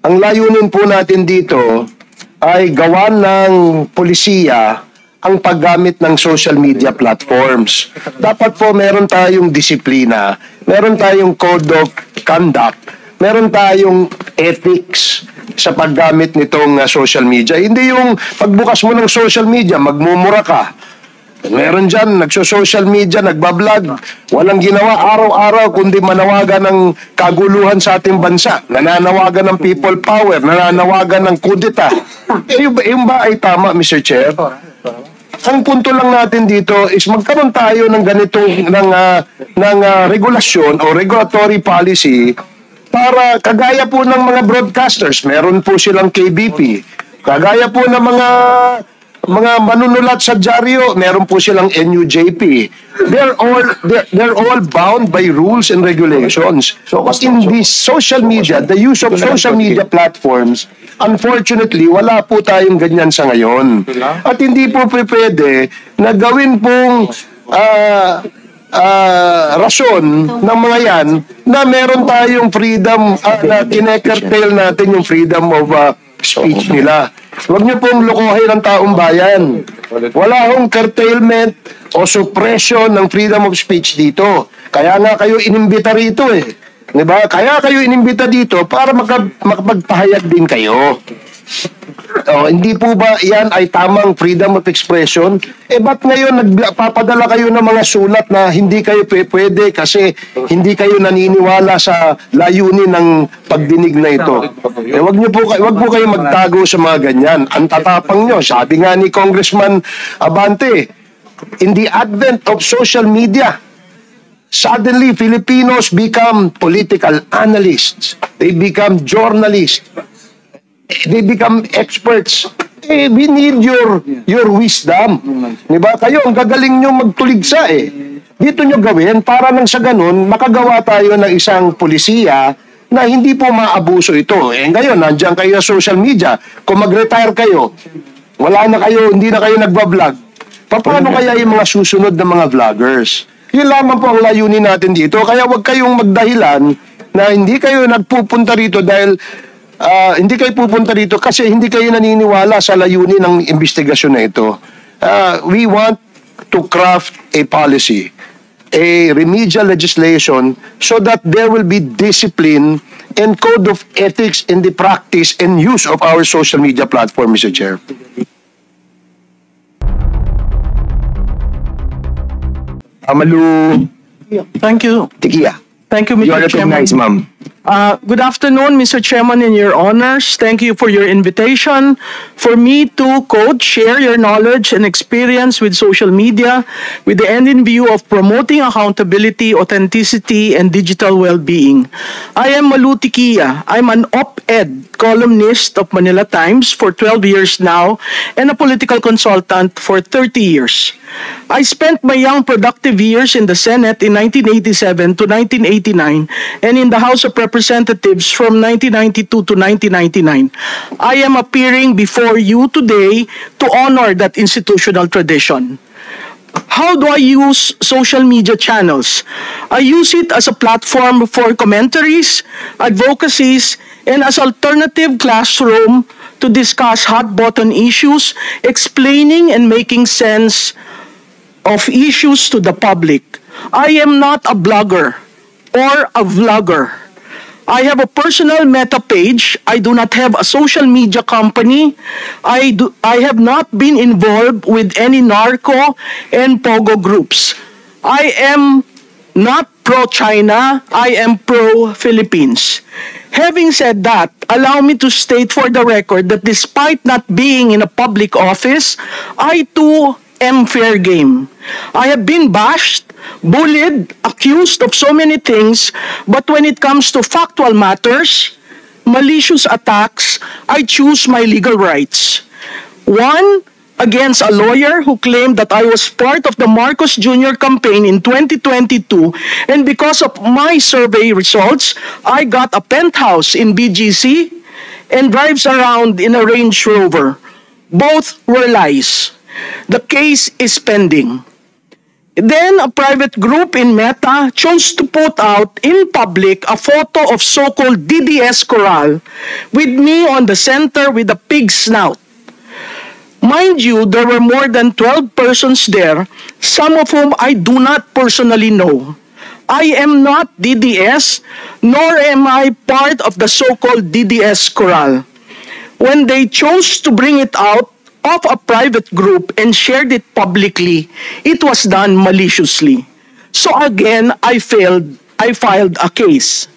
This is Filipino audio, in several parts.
Ang layunin po natin dito ay gawan ng polisiya ang paggamit ng social media platforms. Dapat po meron tayong disiplina, meron tayong code of conduct, meron tayong ethics sa paggamit nitong social media. Hindi yung pagbukas mo ng social media, magmumura ka. Meron dyan, nagso-social media, nagbablog, walang ginawa araw-araw kundi manawagan ng kaguluhan sa ating bansa, nananawagan ng people power, nananawagan ng kudeta. Yung ba ay tama, Mr. Chair? Ang punto lang natin dito is magkaroon tayo ng ganitong ng regulasyon o regulatory policy para kagaya po ng mga broadcasters, meron po silang KBP, kagaya po ng mga manunulat sa dyaryo, meron po silang NUJP. They're all bound by rules and regulations. But in this social media, the use of social media platforms, unfortunately, wala po tayong ganyan sa ngayon. At hindi po pwede na gawin pong rason ng mga yan na meron tayong freedom, na kine-curtail natin yung freedom of speech nila. Huwag niyo pong lukuhin ang taong bayan. Wala hong curtailment o suppression ng freedom of speech dito. Kaya nga kayo inimbita rito eh. Diba? Kaya kayo inimbita dito para makapagpahayag din kayo. Hindi po ba yan ay tamang freedom of expression? Ba't ngayon nagpapadala kayo ng mga sulat na hindi kayo pwede kasi hindi kayo naniniwala sa layunin ng pagdinig na ito? Wag po kayo magtago sa mga ganyan. Ang tatapang nyo, sabi nga ni Congressman Abante, in the advent of social media, suddenly Filipinos become political analysts. They become journalists. They become experts. We need your wisdom. Diba? Kayo, ang gagaling nyo magtuligsa eh. Dito nyo gawin para nang sa ganun, makagawa tayo ng isang polisiya na hindi po maabuso ito. Ngayon, nandiyan kayo sa social media. Kung mag-retire kayo, wala na kayo, hindi na kayo nagbablog. Paano kaya yung mga susunod na mga vloggers? Yun lamang po ang layunin natin dito. Kaya wag kayong magdahilan na hindi kayo nagpupunta rito dahil hindi kayo pupunta dito kasi hindi kayo naniniwala sa layunin ng investigasyon na ito. We want to craft a policy, a remedial legislation so that there will be discipline and code of ethics in the practice and use of our social media platform, Mr. Chair. Amalu. Thank you. Tikia. Thank you, Mr. You are Chairman. recognized, ma'am. Good afternoon, Mr. Chairman and your honors. Thank you for your invitation for me to, quote, share your knowledge and experience with social media with the end in view of promoting accountability, authenticity, and digital well-being. I am Malu Tikia. I'm an op-ed columnist of Manila Times for 12 years now and a political consultant for 30 years. I spent my young productive years in the Senate in 1987 to 1989 and in the House of Representatives from 1992 to 1999. I am appearing before you today to honor that institutional tradition. How do I use social media channels? I use it as a platform for commentaries, advocacies, and as alternative classroom to discuss hot-button issues, explaining and making sense of issues to the public. I am not a blogger or a vlogger. I have a personal meta page. I do not have a social media company. I have not been involved with any narco and pogo groups. I am not pro-China. I am pro-Philippines. Having said that, allow me to state for the record that despite not being in a public office, I too am fair game. I have been bashed, bullied, accused of so many things, but when it comes to factual matters, malicious attacks, I choose my legal rights. One, against a lawyer who claimed that I was part of the Marcos Jr. campaign in 2022, and because of my survey results, I got a penthouse in BGC and drives around in a Range Rover. Both were lies. The case is pending. Then a private group in Meta chose to put out in public a photo of so-called DDS Coral with me on the center with a pig snout. Mind you, there were more than 12 persons there, some of whom I do not personally know. I am not DDS, nor am I part of the so-called DDS Coral. When they chose to bring it out of a private group and shared it publicly, it was done maliciously. So again, I filed a case.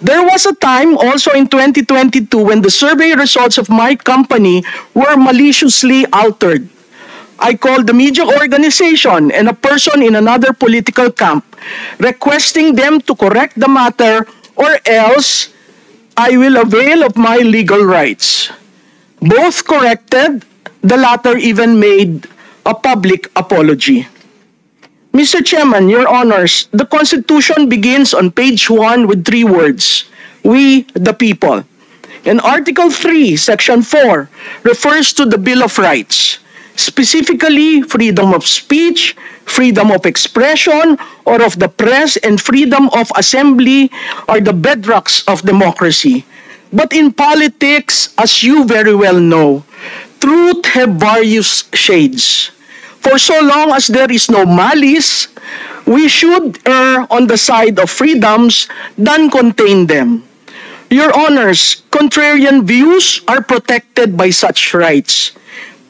There was a time also in 2022 when the survey results of my company were maliciously altered. I called the media organization and a person in another political camp, requesting them to correct the matter or else I will avail of my legal rights. Both corrected, the latter even made a public apology. Mr. Chairman, Your Honors, the Constitution begins on page 1 with 3 words, "We the people." And Article 3, Section 4 refers to the Bill of Rights, specifically freedom of speech, freedom of expression or of the press, and freedom of assembly are the bedrocks of democracy. But in politics, as you very well know, truth have various shades. For so long as there is no malice, we should err on the side of freedoms than contain them. Your Honors, contrarian views are protected by such rights.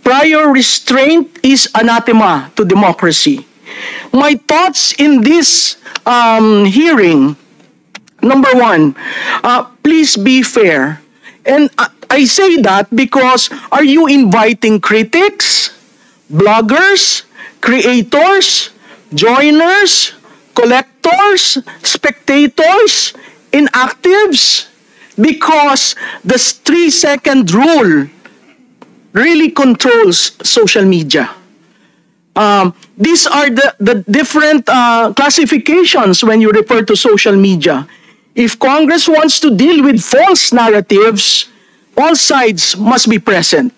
Prior restraint is anathema to democracy. My thoughts in this hearing, number one, please be fair. And I say that because are you inviting critics, bloggers, creators, joiners, collectors, spectators, inactives? Because the 3-second rule really controls social media. These are the different classifications when you refer to social media. If Congress wants to deal with false narratives, all sides must be present.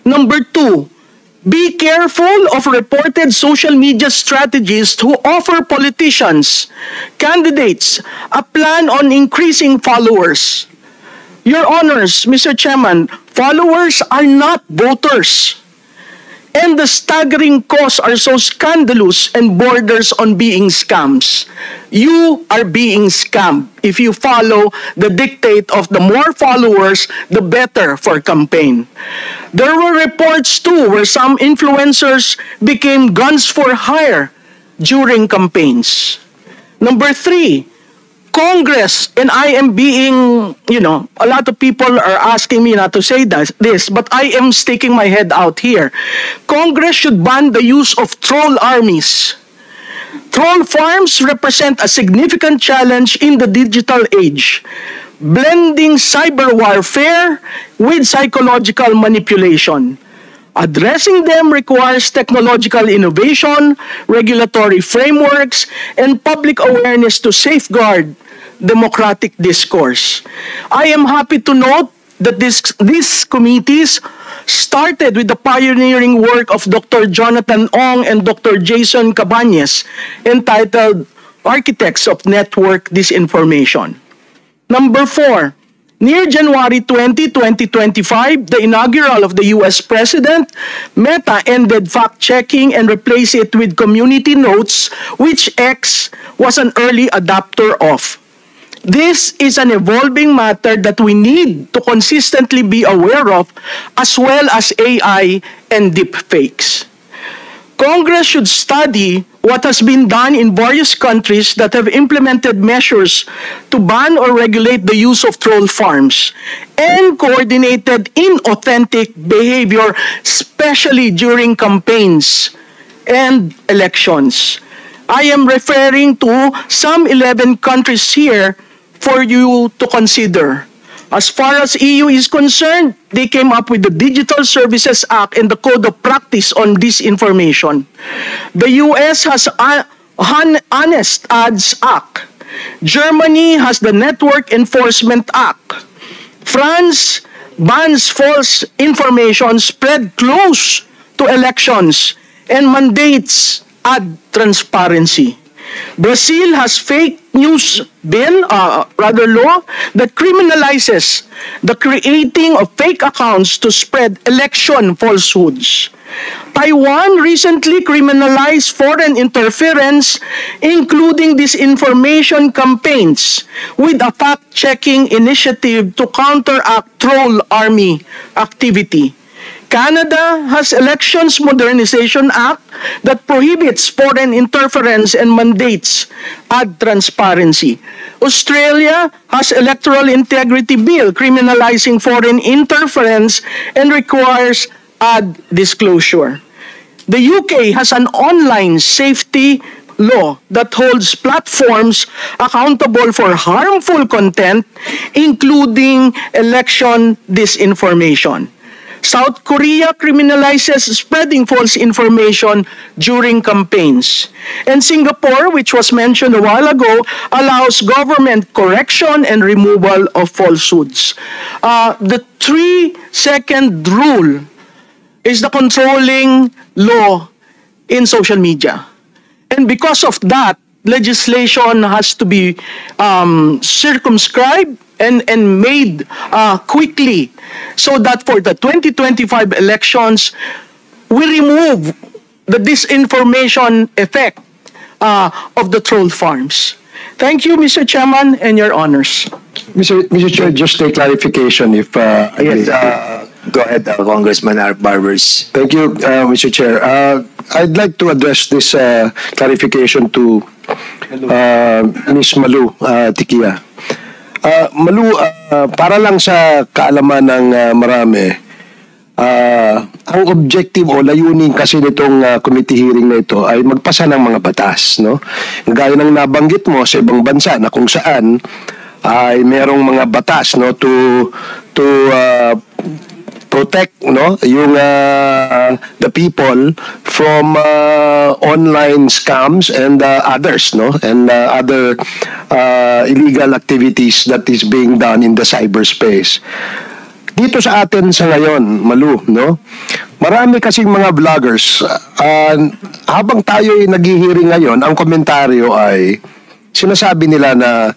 Number 2, be careful of reported social media strategists who offer politicians, candidates, a plan on increasing followers. Your Honors, Mr. Chairman, followers are not voters. And the staggering costs are so scandalous and borders on being scams. You are being scammed if you follow the dictate of the more followers, the better for campaign. There were reports too where some influencers became guns for hire during campaigns. Number 3, Congress, and I am being, a lot of people are asking me not to say this, but I am sticking my head out here. Congress should ban the use of troll armies. Troll farms represent a significant challenge in the digital age, blending cyber warfare with psychological manipulation. Addressing them requires technological innovation, regulatory frameworks, and public awareness to safeguard democratic discourse. I am happy to note that these committees started with the pioneering work of Dr. Jonathan Ong and Dr. Jason Cabañez, entitled Architects of Network Disinformation. Number 4, near January 20, 2025, the inaugural of the U.S. President, Meta ended fact-checking and replaced it with community notes, which X was an early adopter of. This is an evolving matter that we need to consistently be aware of, as well as AI and deepfakes. Congress should study what has been done in various countries that have implemented measures to ban or regulate the use of troll farms and coordinated inauthentic behavior, especially during campaigns and elections. I am referring to some 11 countries here for you to consider. As far as EU is concerned, they came up with the Digital Services Act and the Code of Practice on Disinformation. The US has Honest Ads Act. Germany has the Network Enforcement Act. France bans false information spread close to elections and mandates ad transparency. Brazil has fake news law that criminalizes the creating of fake accounts to spread election falsehoods. Taiwan recently criminalized foreign interference, including disinformation campaigns, with a fact-checking initiative to counteract troll army activity. Canada has Elections Modernization Act that prohibits foreign interference and mandates ad transparency. Australia has Electoral Integrity Bill criminalizing foreign interference and requires ad disclosure. The UK has an online safety law that holds platforms accountable for harmful content, including election disinformation. South Korea criminalizes spreading false information during campaigns. And Singapore, which was mentioned a while ago, allows government correction and removal of falsehoods. The 3-second rule is the controlling law in social media. And because of that, legislation has to be circumscribed and made quickly so that for the 2025 elections, we remove the disinformation effect of the troll farms. Thank you, Mr. Chairman, and your honors. Mr. Chair, just a clarification if... Go ahead, Congressman Barbers. Thank you, Mr. Chair. I'd like to address this clarification to Ms. Malu Tikia. Malu, para lang sa kaalaman ng marami, ang objective o layunin kasi nitong committee hearing na ito ay magpasa ng mga batas, no? Gaya ng nabanggit mo sa ibang bansa na kung saan ay merong mga batas, no, to protect, no, yung the people from online scams and others, no, and other illegal activities that is being done in the cyberspace. Dito sa atin sa ngayon, Malu, no, marami kasing mga vloggers, habang tayo ay naghihiring ngayon, ang komentaryo ay sinasabi nila na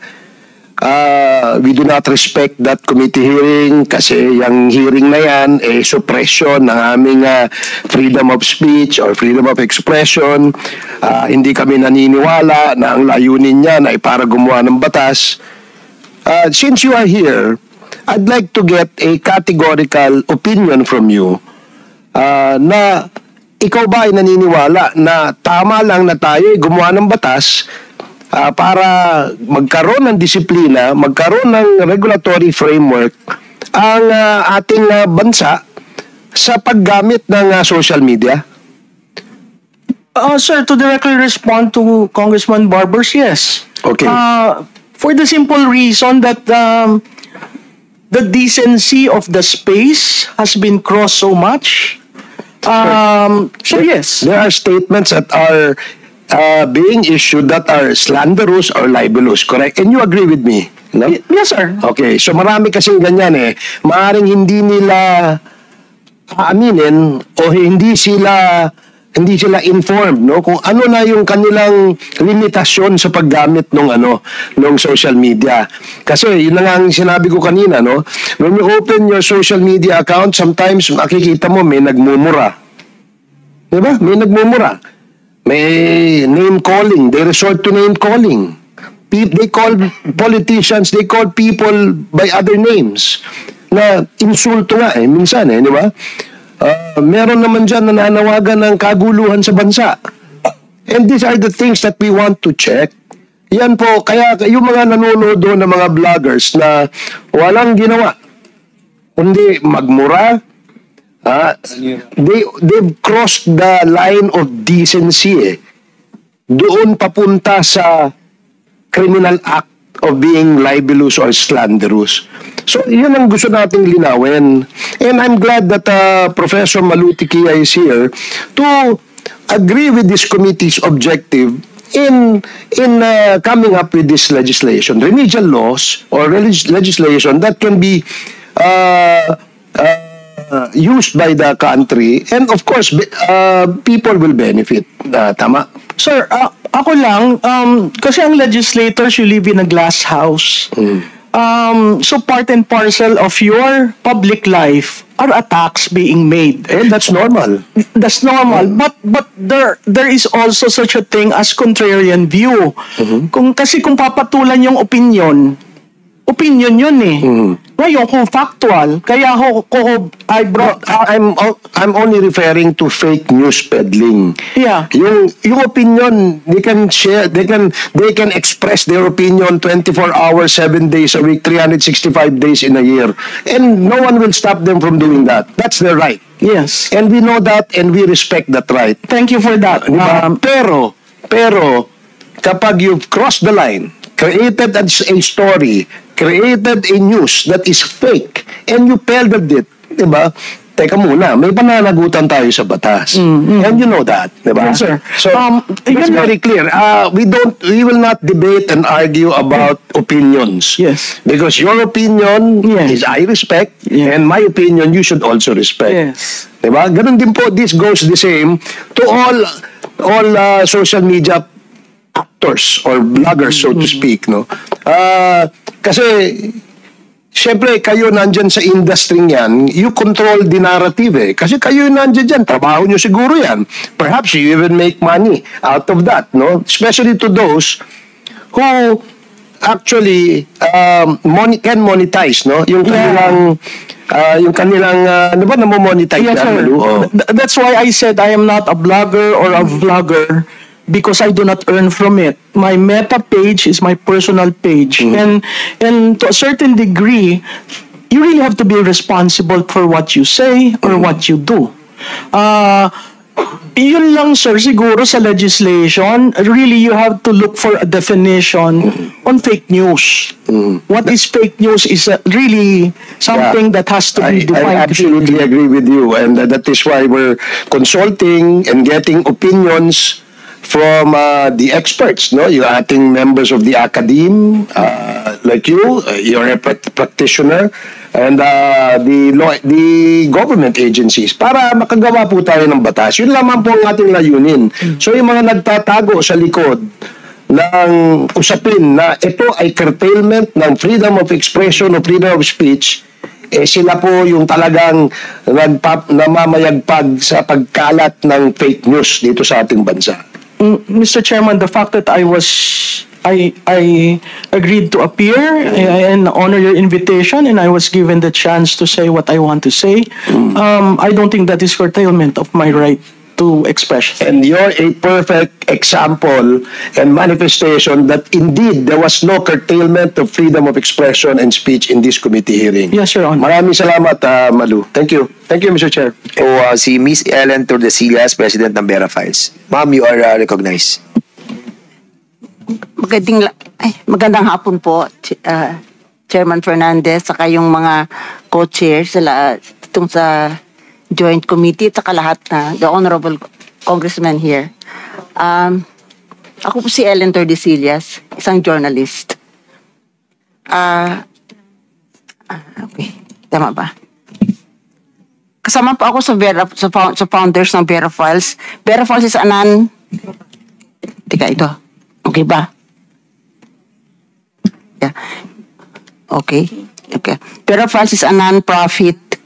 we do not respect that committee hearing kasi yung hearing na yan suppression ng aming freedom of speech or freedom of expression. Hindi kami naniniwala na ang layunin niyan ay para gumawa ng batas. Since you are here, I'd like to get a categorical opinion from you na ikaw ba ay naniniwala na tama lang na tayo ay gumawa ng batas para magkaroon ng disiplina, magkaroon ng regulatory framework ang ating bansa sa paggamit ng social media? Sir, to directly respond to Congressman Barbers, yes. Okay. For the simple reason that the decency of the space has been crossed so much. So yes. There are statements that are being issued that are slanderous or libelous, correct? And you agree with me, no? Yes, sir. Okay, so marami kasing ganyan Maaring hindi nila aaminin o hindi sila informed, no, kung ano na yung kanilang limitasyon sa paggamit ng social media. Kasi yun na nga ang sinabi ko kanina, no, when you open your social media account, sometimes makikita mo may nagmumura. Diba? May nagmumura. May name calling. They resort to name calling. They call politicians, they call people by other names. Na insulto nga minsan di ba? Meron naman dyan nananawagan ng kaguluhan sa bansa. And these are the things that we want to check. Yan po, kaya yung mga nanonood doon ng mga vloggers na walang ginawa, kundi magmura, they've crossed the line of decency doon papunta sa criminal act of being libelous or slanderous. So, yun ang gusto nating linawin. And I'm glad that Professor Malu Tikia is here to agree with this committee's objective in coming up with this legislation, remedial laws or legislation that can be used by the country, and of course, people will benefit. Tama? Sir, ako lang, kasi ang legislators, you live in a glass house. So part and parcel of your public life are attacks being made. And that's normal. That's normal. But there is also such a thing as contrarian view. Kasi kung papatulan yung opinion yun eh. Ngayon, kung factual, kaya I brought... I'm only referring to fake news peddling. Yeah. Yung opinion, they can share, they can express their opinion 24 hours, 7 days a week, 365 days in a year. And no one will stop them from doing that. That's their right. Yes. And we know that and we respect that right. Thank you for that. Diba? Pero, kapag you've crossed the line, created a story, created a news that is fake, and you peddled it, diba? Teka muna, may pananagutan tayo sa batas. And you know that, diba? Yes, sir. So, it's very clear. We will not debate and argue about opinions. Yes. Because your opinion Yes. is I respect, Yes. and my opinion you should also respect. Yes. Diba? Ganun din po, this goes the same to all social media actors or bloggers, so to speak, no? Kasi, syempre, kayo nandyan sa industry yan, you control the narrative eh. Kasi kayo nandyan dyan, trabaho nyo siguro yan. Perhaps you even make money out of that, no? Especially to those who actually can monetize, no? Yung kanilang, ano ba, namo-monetize Yes, yan, sir. Malu? Oh. That's why I said I am not a blogger or a vlogger because I do not earn from it. My meta page is my personal page. And to a certain degree, you really have to be responsible for what you say or what you do. Yun lang, sir, siguro sa legislation, really you have to look for a definition on fake news. What is fake news is really something that has to be defined. I absolutely agree with you, and that is why we're consulting and getting opinions from the experts, no? Yung ating members of the academe, like you, you're a practitioner, and the government agencies, para makagawa po tayo ng batas. Yun lamang po ang ating layunin. So yung mga nagtatago sa likod ng usapin na ito ay curtailment ng freedom of expression o freedom of speech, sila po yung talagang namamayagpag sa pagkalat ng fake news dito sa ating bansa. Mr. Chairman, the fact that I agreed to appear and honor your invitation, and I was given the chance to say what I want to say. I don't think that is curtailment of my right to express. And you're a perfect example and manifestation that indeed there was no curtailment of freedom of expression and speech in this committee hearing. Yes, Your Honor. Maraming salamat, Malu. Thank you. Thank you, Mr. Chair. Si Miss Ellen Tordesillas, President ng Vera Files. Ma'am, you are recognized. Magandang hapon po, Chairman Fernandez, saka yung mga co-chairs itong sa Joint Committee, at saka lahat na, the Honorable Congressman here. Ako po si Ellen Tordesillas, isang journalist. Okay, tama ba? Kasama po ako sa founders ng Vera Files. Vera Files is Teka, ito. Okay ba? Yeah. Okay. Vera Files is a non-profit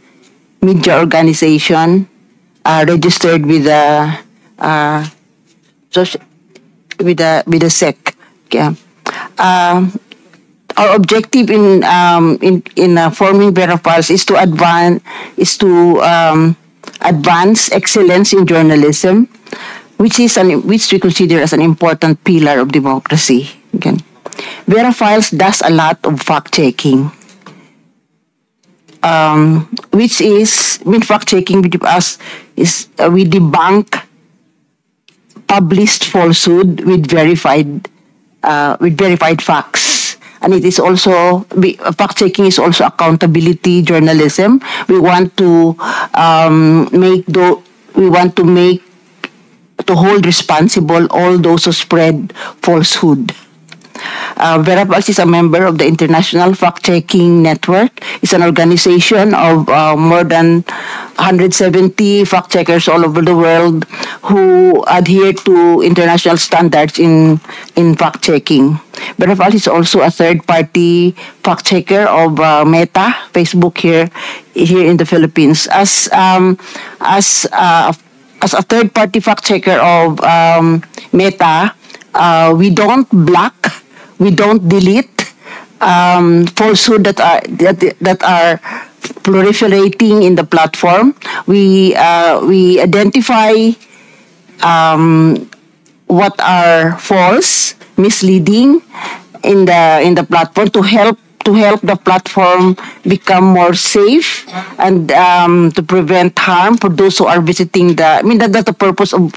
media organization registered with the SEC. Okay. Our objective in forming Vera Files is to advance excellence in journalism, which we consider as an important pillar of democracy. Okay. Vera Files does a lot of fact-checking, fact-checking with us is we debunk published falsehood with verified facts. And it is also, fact-checking is also accountability journalism. We want to hold responsible all those who spread falsehood. Vera Files is a member of the International Fact-Checking Network. It's an organization of more than 170 fact checkers all over the world who adhere to international standards in fact checking. Verify is also a third party fact checker of Meta, Facebook here in the Philippines. As a third party fact checker of Meta, we don't block, we don't delete falsehood that are proliferating in the platform. We identify what are false, misleading in the platform to help the platform become more safe and to prevent harm for those who are visiting that's the purpose of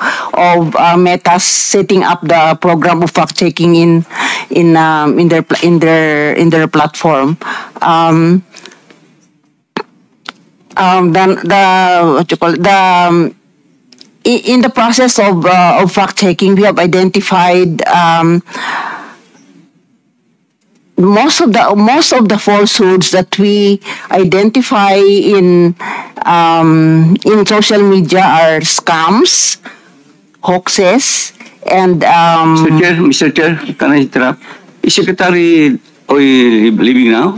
Meta setting up the program of fact checking in their platform. Then in the process of fact checking, we have identified most of the falsehoods that we identify in social media are scams, hoaxes, and Mr. Chair, can I interrupt? Is Secretary Oy leaving now?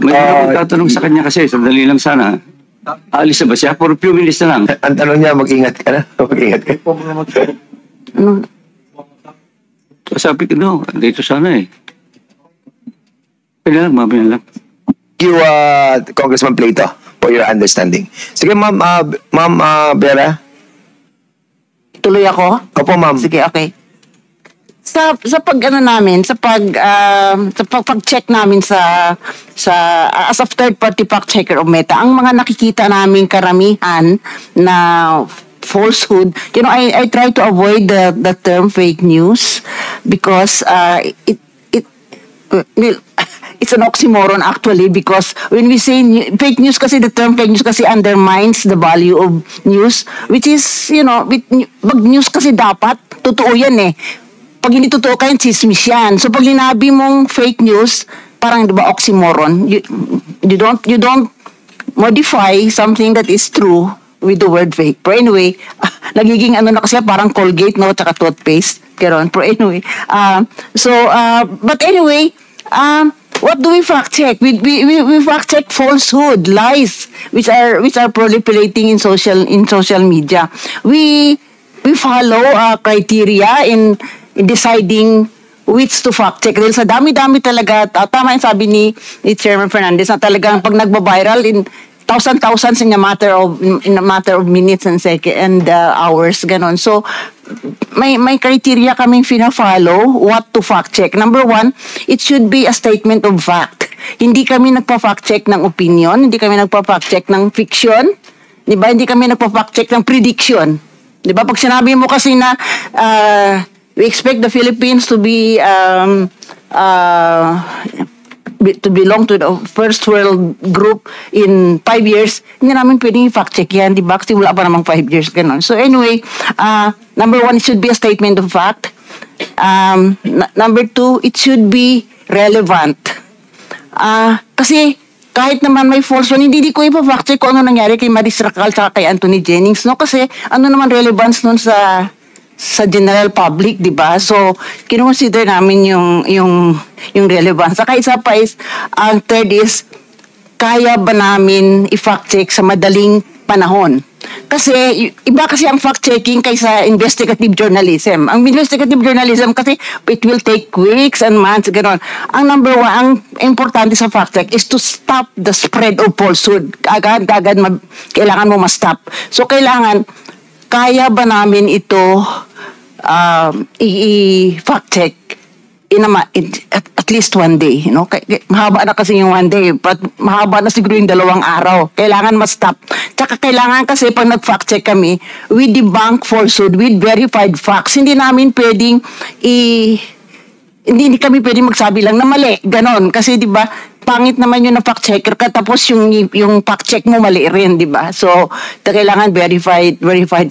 May tatanong sa kanya kasi, sandali lang sana. Alis na ba siya? For a few minutes na lang. Ang tanong niya, mag-ingat ka na. Mag-ingat ka. Sabi ko, no, dito sana eh. Kaya lang, mamaya lang. Thank you, Congressman Plato, for your understanding. Sige, Ma'am Vera. tuloy ako. Opo, ma'am. Sige, okay. Sa pag-check namin sa as a third party fact checker of Meta, ang mga nakikita namin karamihan na falsehood, I try to avoid the term fake news because it's an oxymoron actually, because when we say fake news kasi, the term fake news kasi undermines the value of news, which is, pag news kasi dapat totoo yan eh. Pag hindi totoo kayo, chismis yan. So pag linabi mong fake news, parang diba oxymoron, you don't modify something that is true with the word fake. Pero anyway, nagiging na kasi parang Colgate, no, tsaka toothpaste. Pero anyway, but anyway, what do we fact check? We fact check falsehood, lies, which are proliferating in social media. We follow criteria in deciding which to fact check. Dahil sa dami-dami talaga, tama yung sabi ni Chairman Fernandez na talagang pag nagba-viral in thousands in a matter of minutes and hours, ganon. So may criteria kaming fina-follow what to fact check. Number one, it should be a statement of fact. Hindi kami nagpa-fact check ng opinion, hindi kami nagpa-fact check ng fiction, di ba? Hindi kami nagpa-fact check ng prediction. Di ba? Pag sinabi mo kasi na we expect the Philippines to be to belong to the first world group in 5 years, hindi namin pwedeng i-fact check yan, di ba? Kasi wala pa namang 5 years, ganun. So anyway, number one, it should be a statement of fact. Number two, it should be relevant. Kasi kahit naman may false one, hindi ko ipa-fact check kung ano nangyari kay Maris Racal at kay Anthony Jennings, no? Kasi ano naman relevance nun sa general public, di ba? So, kino-consider namin yung relevance. Saka isa pa is, ang third is, kaya ba namin i-fact check sa madaling panahon? Kasi, iba kasi ang fact-checking kaysa investigative journalism. Ang investigative journalism kasi, it will take weeks and months, gano'n. Ang number one, ang importante sa fact-check is to stop the spread of falsehood. Agad, kailangan mo ma-stop. So, kaya ba namin ito i-fact check at least one day, mahaba na kasi yung one day, but mahaba na siguro yung 2 araw. Kailangan ma-stop. Tsaka kailangan kasi pag nag-fact check kami, we debunk falsehood with verified facts. Hindi namin pwedeng hindi kami pwedeng magsabi lang na mali, ganon. Kasi 'di ba, pangit naman yung fact checker ka tapos yung fact check mo mali rin, 'di ba? So, kailangan verified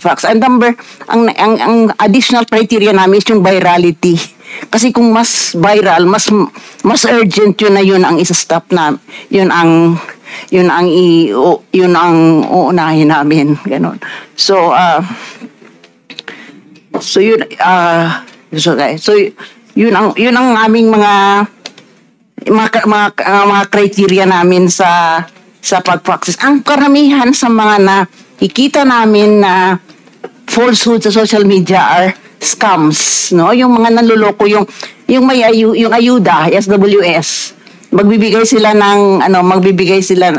facts. And ang additional criteria namin is yung virality. Kasi kung mas viral, mas urgent yun na yun ang isa-stop na, yun ang uunahin namin, ganon. So yun ang aming mga criteria namin sa pag-practice. Ang karamihan sa mga nakikita namin na falsehood sa social media are scams, no? Yung mga nanloloko, yung ayuda, SWS. Magbibigay sila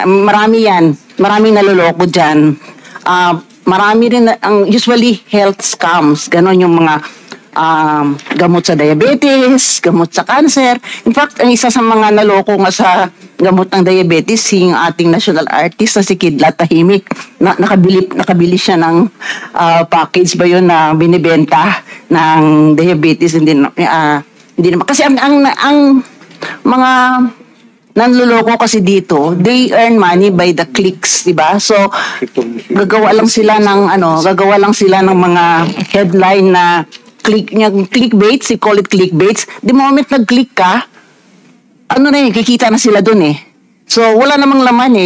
marami yan. Maraming naloloko diyan. Marami rin usually health scams, ganon yung mga gamot sa diabetes, gamot sa cancer. In fact, ang isa sa mga naloko nga sa gamot ng diabetes, yung ating national artist na si Kidlat Tahimik. Nakabili siya ng package ba yun na binibenta ng diabetes. Hindi naman. Kasi ang mga nanloloko kasi dito, they earn money by the clicks, di ba? So, gagawa lang sila ng mga headline na clickbait, we call it clickbaits. The moment nag-click ka, kikita na sila dun eh. So, wala namang laman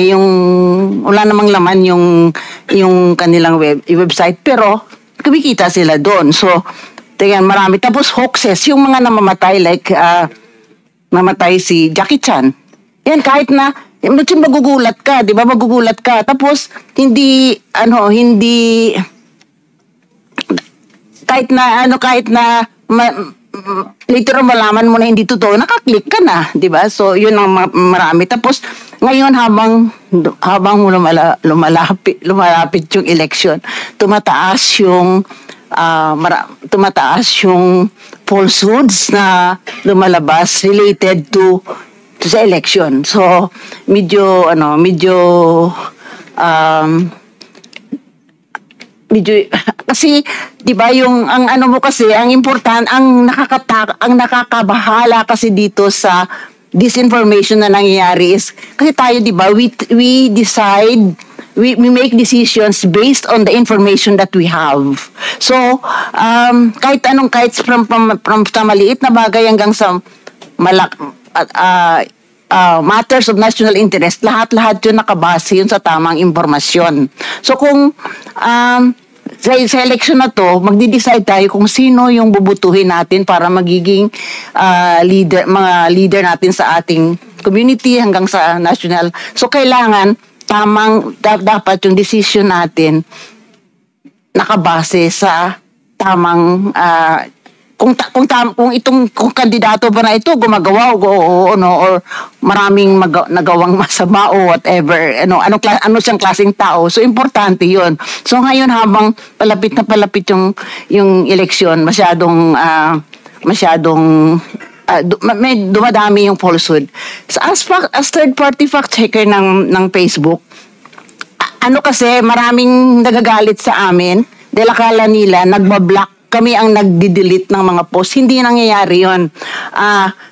yung kanilang website, pero kumikita sila dun. So, tingnan, marami. Tapos hoaxes, yung mga namamatay, namatay si Jackie Chan. Yan, kahit na, magugulat ka, di ba? Magugulat ka. Tapos, kahit na later malaman mo na hindi totoo, nakaklik ka na, di ba? So, yun ang marami. Tapos, ngayon habang lumalapit yung election, tumataas yung falsehoods na lumalabas related to sa election. So, medyo kasi 'di ba yung ang nakakabahala kasi dito sa disinformation na nangyayari is kasi tayo 'di ba we make decisions based on the information that we have. So kahit from sa maliit na bagay hanggang sa matters of national interest, lahat yun nakabase yun sa tamang impormasyon. So kung sa election na to, magdi-decide tayo kung sino yung bubutuhin natin para magiging mga leader natin sa ating community hanggang sa national. So kailangan dapat yung decision natin nakabase sa tamang kung kandidato ba na ito gumagawa or maraming nagawang masama o whatever, ano siyang klaseng tao. So importante 'yon. So ngayon habang palapit yung eleksyon, masyadong may dumadami yung falsehood. So as third party fact checker ng Facebook, kasi maraming nagagalit sa amin dahil akala nila nagbablock kami ang nagdi-delete ng mga post. Hindi nangyayari yun.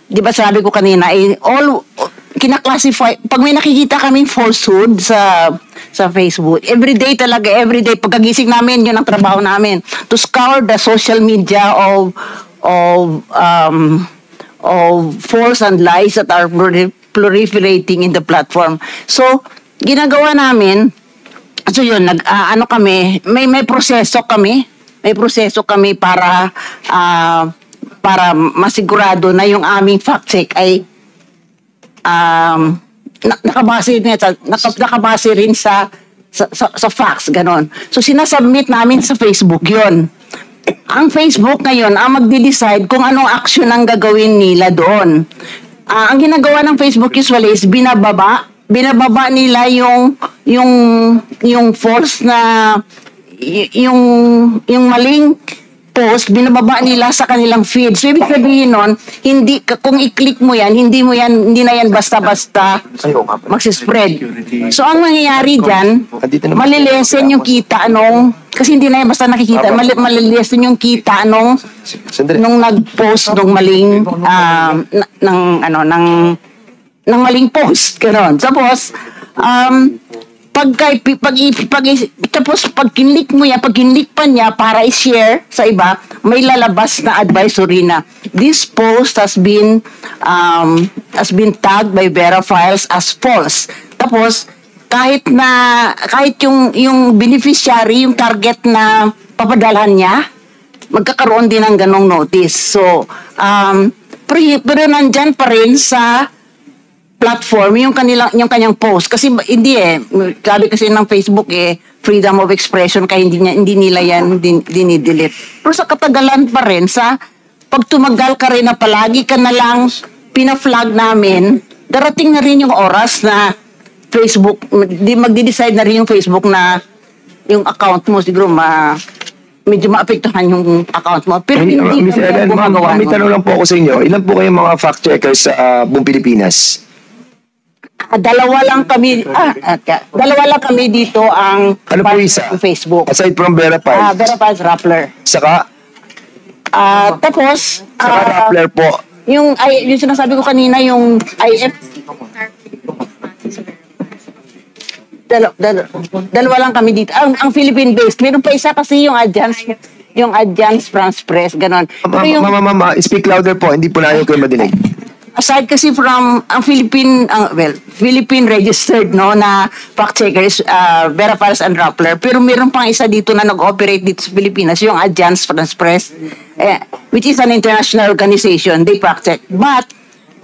Di ba sabi ko kanina, kina-classify, pag may nakikita kaming falsehood sa Facebook, everyday, pagkagising namin, yun ang trabaho namin, to scour the social media of false and lies that are proliferating in the platform. So, ginagawa namin, so yun, may proseso kami. May proseso kami para masigurado na yung aming fact check ay nakabase rin sa facts, ganon. So sinasubmit namin sa Facebook yon. Ang Facebook ngayon ang magde-decide kung anong action ang gagawin nila doon. Ang ginagawa ng Facebook usually is binababa nila yung false na yung maling post, binababa nila sa kanilang feed. So, ibig sabihin nun, kung i-click mo yan, hindi na yan basta-basta magsispread. So, ang mangyayari dyan, malilesen yung kita kasi hindi na yan basta nakikita, malilesen yung kita nung nag-post nung maling, ng maling post. Ganon. Tapos, tapos pag kinlik mo yan, pag kinlik pa niya para i-share sa iba, may lalabas na advisory na this post has been tagged by Vera Files as false. Tapos kahit yung beneficiary, yung target na papadalhan niya, magkakaroon din ng ganong notice. So pero nandyan pa rin sa platform yung kanyang post kasi hindi sabi kasi ng Facebook freedom of expression kaya hindi nila yan dinidelete. Pero sa katagalan pa rin pag tumagal ka rin na palagi ka na lang pina-flag namin, darating na rin yung oras na Facebook magde-decide na rin yung Facebook na yung account mo siguro medyo maapektuhan yung account mo. Pero hindi Miss Ellen, may tanong lang po ako sa inyo. Ilan po kayong mga fact checkers sa buong Pilipinas? Dalawa lang kami dito ang Ano po isa? Facebook. Aside from Vera Files. Vera Files Rappler. Saka Tapos Rappler po. yung sinasabi ko kanina yung dalawa lang kami dito. Ang Philippine based. Meron pa isa kasi yung Agence France Press ganon. Mama, speak louder po. Hindi po namin kayo madinig. Aside kasi from ang Philippine registered na fact checker is Vera Files and Rappler, pero meron pang isa dito na nag-operate dito sa Pilipinas, yung Agence France Press, which is an international organization. They fact check. But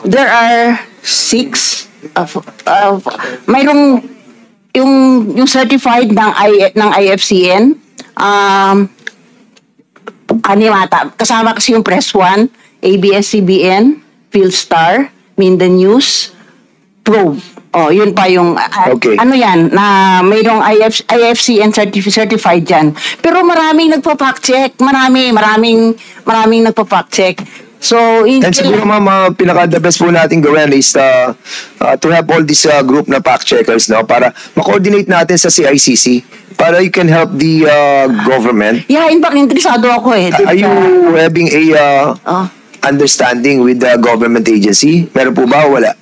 there are 6 mayroong yung certified ng IFCN, animata, kasama kasi yung Press 1, ABS-CBN, Philstar, Mindan News, Probe. Yun pa yung Okay. ano yan na mayroong IFCN certified yan. Pero maraming nagpa-fact check, maraming nagpa-fact check. So, And siguro ma'am, pinaka-the best po natin gawin is to have all this group na fact checkers para ma-coordinate natin sa CICC para you can help the government. Yeah, in fact, interesado ako Are you having a understanding with the government agency? Meron po ba o wala?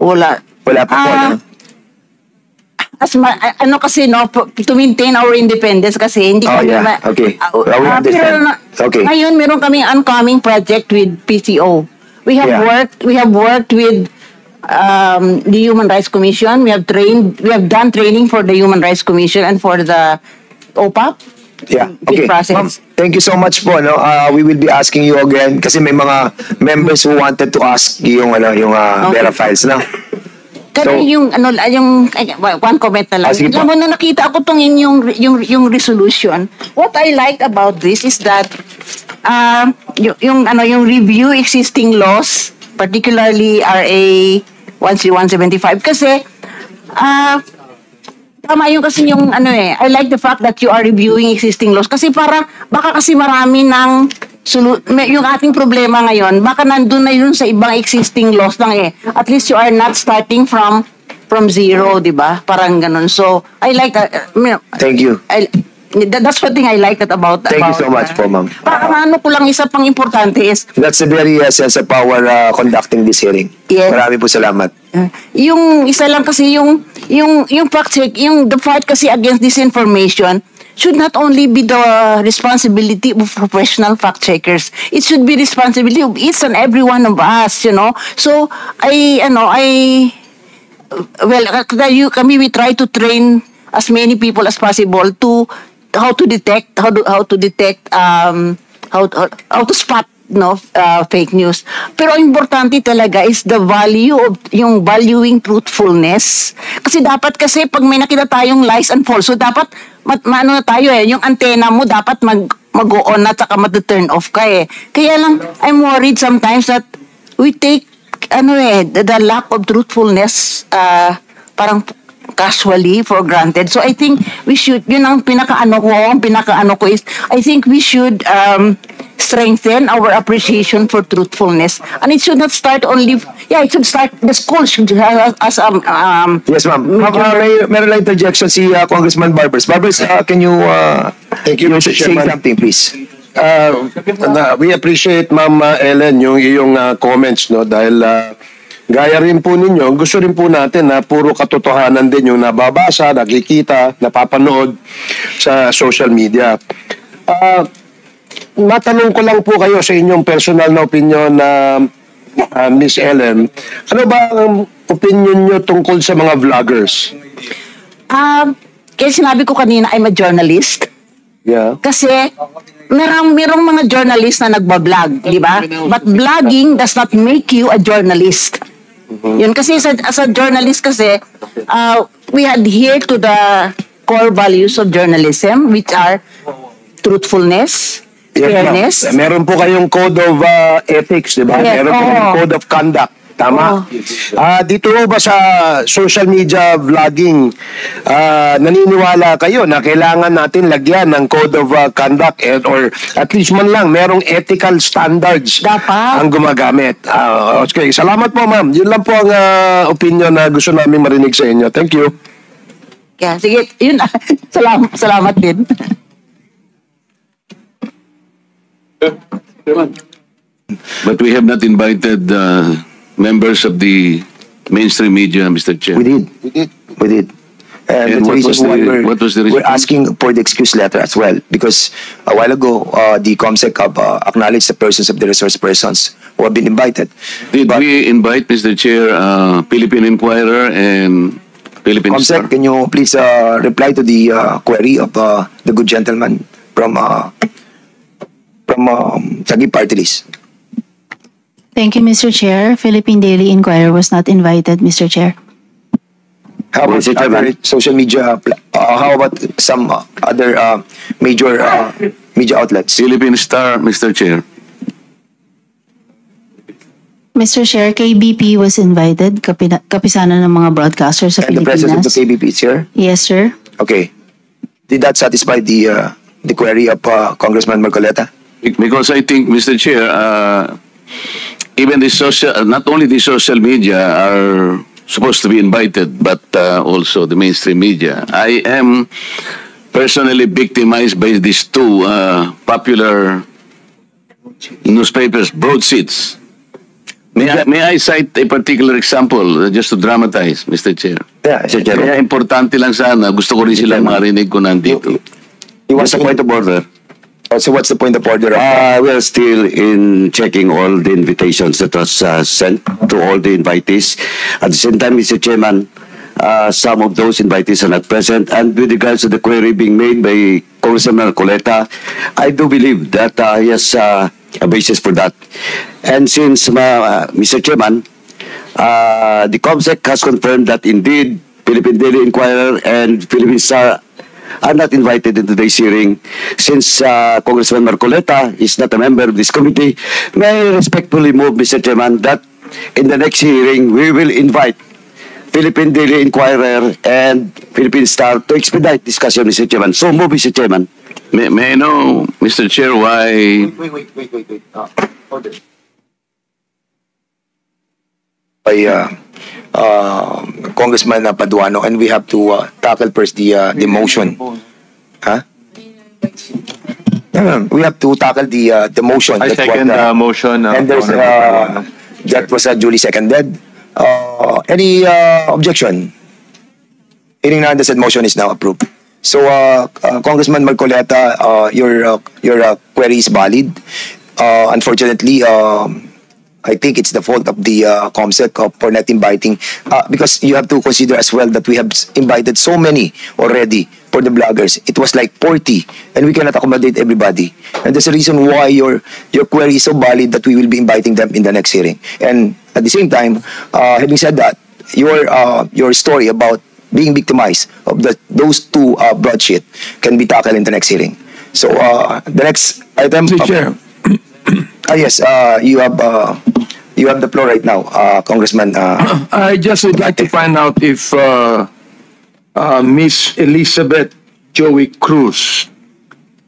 Wala. Wala pa po, no? Kasi to maintain our independence kasi hindi kami Okay. We understand. Okay. Ngayon meron kaming oncoming project with PCO. We have worked with the Human Rights Commission. We have done training for the Human Rights Commission and for the OPAP. Yeah. Okay. Ma'am, thank you so much po. We will be asking you again kasi may mga members who wanted to ask yung Vera Files na. Kasi one comment na lang. Sige po. Alam mo na nakita ko tong yung resolution. What I liked about this is that yung review existing laws, particularly RA 13175 kasi tama yung kasi yung I like the fact that you are reviewing existing laws kasi baka kasi marami ng yung ating problema ngayon baka nandun na yun sa ibang existing laws lang at least you are not starting from zero, di ba? Parang ganun. So I like that. Thank you. That's one thing I like about. Thank you so much po, ma'am. Parang ko lang isa pang importante is That's a very sense of power conducting this hearing. Yes. Marami po salamat. yung isa lang kasi yung fact check, the fight kasi against disinformation should not only be the responsibility of professional fact checkers. It should be responsibility of each and every one of us, So we try to train as many people as possible to how to detect how to spot fake news. Pero ang importante talaga is the value of yung valuing truthfulness. Kasi dapat pag may nakita tayong lies and false, so dapat yung antena mo dapat mag-on at saka mag-turn off ka Kaya lang I'm worried sometimes that we take the lack of truthfulness parang casually for granted. So I think we should, yun ang pinakaano ko is, I think we should strengthen our appreciation for truthfulness. And it should not start it should start, the school should have as Yes, ma'am. Meron lang interjection si Congressman Barbers. Barbers, can you Thank you, Mr. say Chairman. something, please? We appreciate Ma'am Ellen yung iyong comments dahil gaya rin po ninyo, gusto rin po natin na puro katotohanan din yung nababasa, nakikita, napapanood sa social media. Matanong ko lang po kayo sa inyong personal na opinion na Miss Ellen, ano ba ang opinion nyo tungkol sa mga vloggers? Kaya sinabi ko kanina, I'm a journalist. Yeah. Kasi merong mga journalist na nagbablog, di ba? But blogging does not make you a journalist. Yun kasi as a journalist kasi, we adhere to the core values of journalism, which are truthfulness, fairness. Meron po kayong code of ethics, di ba? Yes, Meron po kayong oo. code of conduct. Tama? Dito ba sa social media vlogging, naniniwala kayo na kailangan natin lagyan ng code of conduct or at least man lang merong ethical standards Dapat. ang gumagamit? Okay, salamat po ma'am. Yun lang po ang opinion na gusto namin marinig sa inyo. Thank you. Kaya sige, yun salamat din. But we have not invited members of the mainstream media, Mr. Chair. We did. We did. And And that's the reason why what was the we're response? asking for the excuse letter as well. Because a while ago, the COMSEC have acknowledged the persons of the resource persons who have been invited. Did we invite, Mr. Chair, Philippine Inquirer and Philippine Star? COMSEC, can you please reply to the query of the good gentleman from Taguig Party List? Thank you, Mr. Chair. Philippine Daily Inquirer was not invited, Mr. Chair. How about Mr. other Chairman. social media? How about some other major media outlets? Philippine Star, Mr. Chair. Mr. Chair, KBP was invited, kapisanan ng mga broadcasters sa And the president of the Pilipinas. KBP is here? Yes, sir. Okay. Did that satisfy the query of Congressman Marcoleta? Because I think, Mr. Chair, even the not only the social media are supposed to be invited, but also the mainstream media. I am personally victimized by these two popular newspapers, broadsheets. May I cite a particular example just to dramatize, Mr. Chair? Yeah, Mr. Chair. Kaya importante lang sana. Gusto ko rin sila marinig ko nandito. What's the point of order? So what's the point of order? We're still in checking all the invitations that was sent to all the invitees. At the same time, Mr. Chairman, some of those invitees are not present. And with regards to the query being made by Congressman Coleta, I do believe that he has a basis for that. And since, Mr. Chairman, the COMSEC has confirmed that indeed Philippine Daily Inquirer and Philippine Star are not invited into today's hearing. Since Congressman Marcoleta is not a member of this committee, may I respectfully move, Mr. Chairman, that in the next hearing, we will invite Philippine Daily Inquirer and Philippine Star to expedite discussion, Mr. Chairman. So move, Mr. Chairman. May I know, Mr. Chair, why Wait. Order. By Congressman Paduano, and we have to tackle first the motion. Huh? No, we have to tackle the motion. I That's second what, the motion. and there's that was duly seconded. Any objection? Hearing none, the said motion is now approved. So, Congressman Marcoleta, your query is valid. Unfortunately, I think it's the fault of the COMSEC for not inviting, because you have to consider as well that we have invited so many already for the bloggers. It was like 40, and we cannot accommodate everybody. And there's a reason why your query is so valid that we will be inviting them in the next hearing. And at the same time, having said that, your story about being victimized of those two broadsheet can be tackled in the next hearing. So the next item. Mr. Chair. Yes, you have the floor right now, Congressman. I just would like to find out if Miss Elizabeth Joey Cruz,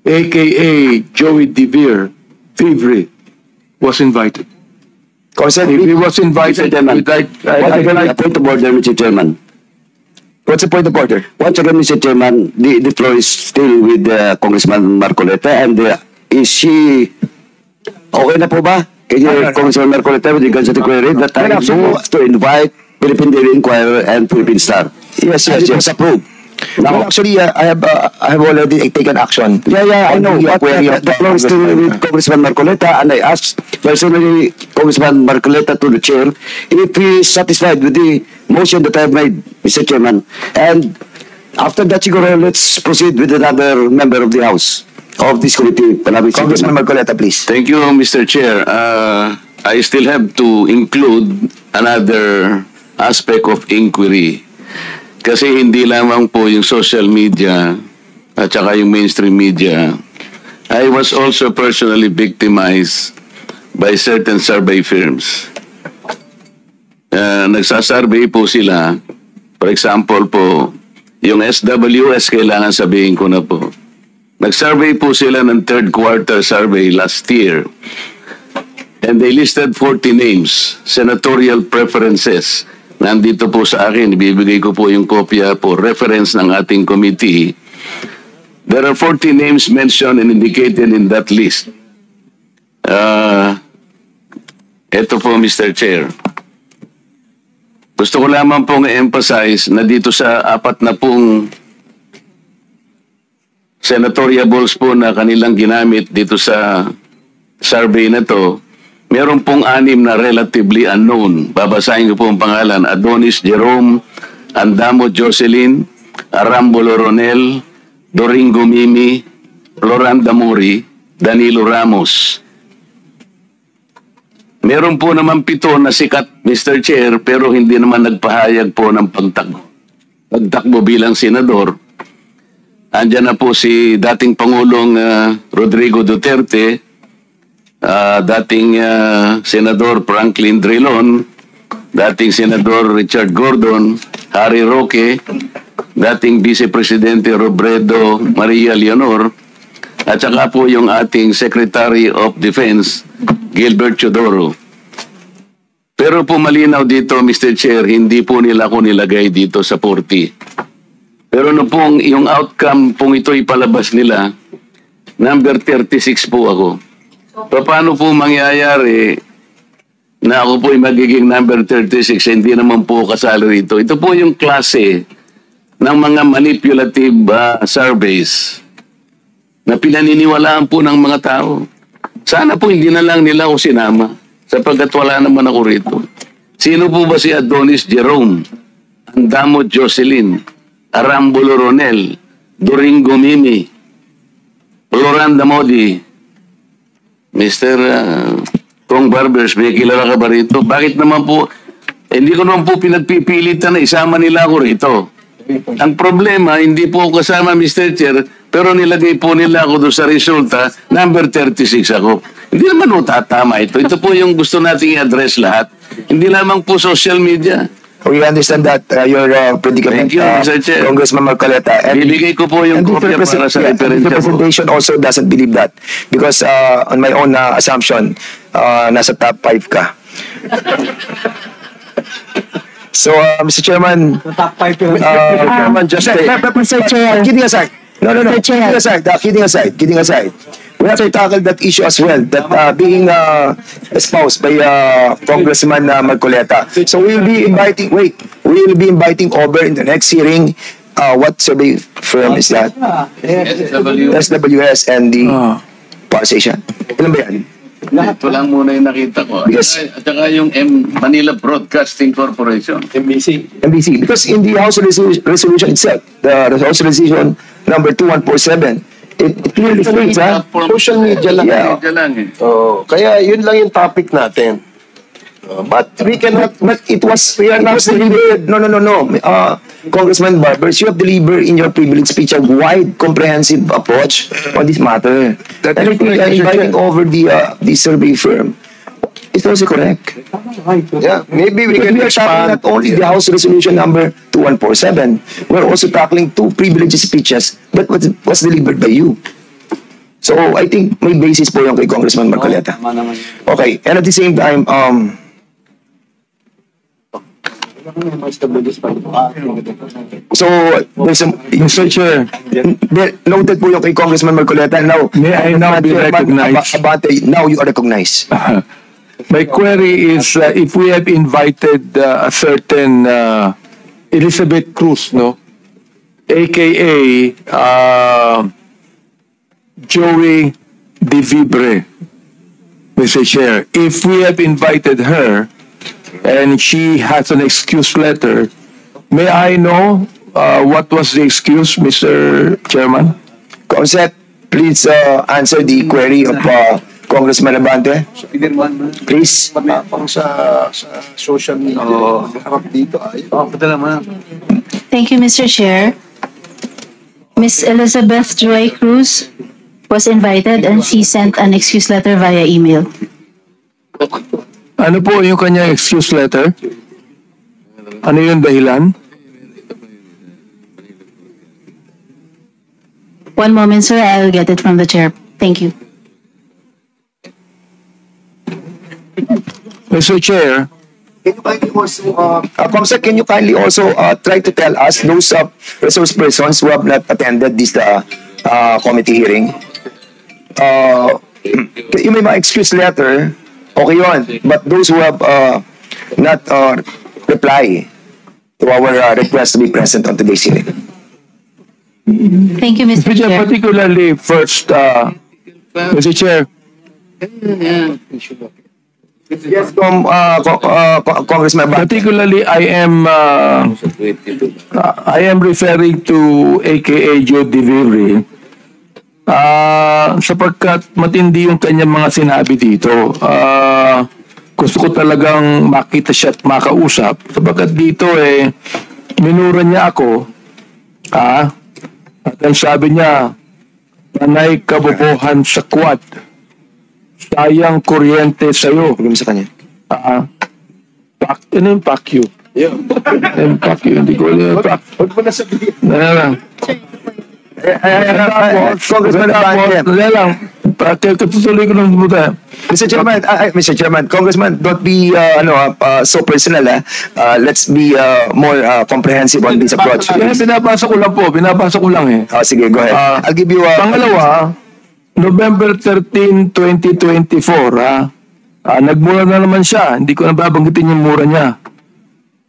aka Joey DeVere, Fivre, was invited. Congressman, If he was invited, Mr. Chairman, we'd like, Once I'd again, a like point of order, Mr. Chairman. what's the point of order? Once again, Mr. Chairman, the floor is still with Congressman Marcoleta, and is she okay na po ba? can you, Congressman Marcoleta, with regards to the query, that I move to invite Philippine Daily Inquirer and Philippine Star. Yes, And yes, it was yes. approved. Well, actually, I have already taken action. I know. The But query of the floor is still with Congressman Marcoleta, and I asked personally Congressman Marcoleta to the chair if he is satisfied with the motion that I have made, Mr. Chairman. And after that, siguro, let's proceed with another member of the House of this committee. Congressman Marcoleta, please. Thank you, Mr. Chair. I still have to include another aspect of inquiry. Kasi hindi lamang po yung social media at saka yung mainstream media. I was also personally victimized by certain survey firms. Nagsasurvey po sila. For example po, yung SWS, kailangan sabihin ko na po. Nag-survey po sila ng third quarter survey last year. And they listed 40 names, senatorial preferences. Nandito po sa akin, ibibigay ko po yung kopya po, reference ng ating committee. There are 40 names mentioned and indicated in that list. Ito po, Mr. Chair. Gusto ko lamang pong emphasize na dito sa 4 na pong senatoriables po na kanilang ginamit dito sa survey na to, meron pong 6 na relatively unknown. Babasahin ko po ang pangalan. Adonis Jerome, Andamo Jocelyn, Arambolo Ronel, Doringo Mimi, Floranda Mori, Danilo Ramos. Meron po naman 7 na sikat, Mr. Chair, pero hindi naman nagpahayag po ng pagtakbo bilang senador. Andyan na po si dating Pangulong Rodrigo Duterte, dating Senador Franklin Drilon, dating Senador Richard Gordon, Harry Roque, dating Vice Presidente Robredo Maria Leonor, at saka po yung ating Secretary of Defense, Gilbert Chodoro. Pero po malinaw dito, Mr. Chair, hindi po nila ako nilagay dito sa 40. Pero no pong yung outcome pong ito ipalabas nila, number 36 po ako. Paano po mangyayari na ako po ay magiging number 36, hindi naman po kasali rito? Ito po yung klase ng mga manipulative surveys na pinaniniwalaan po ng mga tao. Sana po hindi na lang nila ako sinama sapagkat wala naman ako rito. Sino po ba si Adonis Jerome, Andamo Jocelyn, Arambolo Ronel, Doringo Mimi, Floranda Modi, Mr. Kong Barbers, may kilala ka ba rito? Bakit naman po, hindi ko naman po pinagpipilitan na isama nila ako rito. Ang problema, hindi po ako kasama, Mr. Chair, pero nilagay po nila ako doon sa resulta, number 36 ako. Hindi naman po tatama ito. Ito po yung gusto nating i-address lahat. Hindi lamang po social media. We understand that your predicament, Thank you, Mr. Chair. Congressman Marcoleta. Bibigay ko po yung kopya para sa referensya the po. presentation also doesn't believe that because on my own assumption, nasa top 5 ka. So, Mr. Chairman, Top 5 Chairman, just Mr. Chair. kidding aside. No. Mr. Chair. Kidding aside. We have to tackle that issue as well, that being espoused by Congressman Marcoleta. So we will be inviting over in the next hearing, what survey firm is that? SWS and the Power Station. Ilan ba yan? Ito lang muna yung nakita ko. Yes. At saka yung Manila Broadcasting Corporation. MBC. Because in the House resolution itself, the House resolution number 2147, it clearly states, social media lang. Yeah. Media lang eh. Oh, kaya yun lang yung topic natin. But we cannot, we are not delivered. No. Congressman Barbers, you have delivered in your privilege speech a wide, comprehensive approach on this matter. That And I is think correct, Mr. inviting over the survey firm is also correct. yeah, maybe we Because can we are tackling expand. not only the House Resolution number 2147, we're also tackling 2 privileged speeches that was delivered by you. So I think may basis po yung kay Congressman Marcoleta. Okay, and at the same time, so there's some, Mr. Chair, noted po yung kay Congressman Marcoleta. Now, May I now be recognized? Abante, now you are recognized. My query is if we have invited a certain Elizabeth Cruz, no, aka Joey De Vibre, Mr. Chair. If we have invited her and she has an excuse letter, may I know what was the excuse, Mr. Chairman? Comsec, please answer the query of Congressman Abante. Please. Matapang sa social media. Harap dito. Thank you, Mr. Chair. Miss Elizabeth Joy Cruz was invited and she sent an excuse letter via email. Ano po yung kanyang excuse letter? Ano yung dahilan? One moment, sir. I'll get it from the chair. Thank you. Mr. Chair, Can you kindly also, Comsec, can you kindly also try to tell us those resource persons who have not attended this committee hearing? You may mga excuse letter, okay yun. But those who have not reply to our request to be present on today's hearing. Thank you, Mr. Mr. Chair, Chair. particularly first, Mr. Chair, Yes, Congressman Abante. particularly I am referring to AKA Joe De Vibre sapagkat matindi yung kanyang mga sinabi dito. Gusto ko talagang makita siya at makausap sapagkat dito minura niya ako at ang sabi niya panay kabobohan sa quad. Sayang kuryente sa'yo. Bigyan mo sa kanya. Ano yung pack you? Yeah. Yung pack you, hindi ko alam yung pack. Huwag mo na sabihin. Congressman Abante. Katutuloy ko lang muna. Mr. Chairman, Congressman, don't be so personal. Let's be more comprehensive on this approach. Binabasa ko lang eh. Sige, go ahead. I'll give you a... Pangalawa, November 13, 2024, nagmura na naman siya. Hindi ko na babanggitin yung mura niya.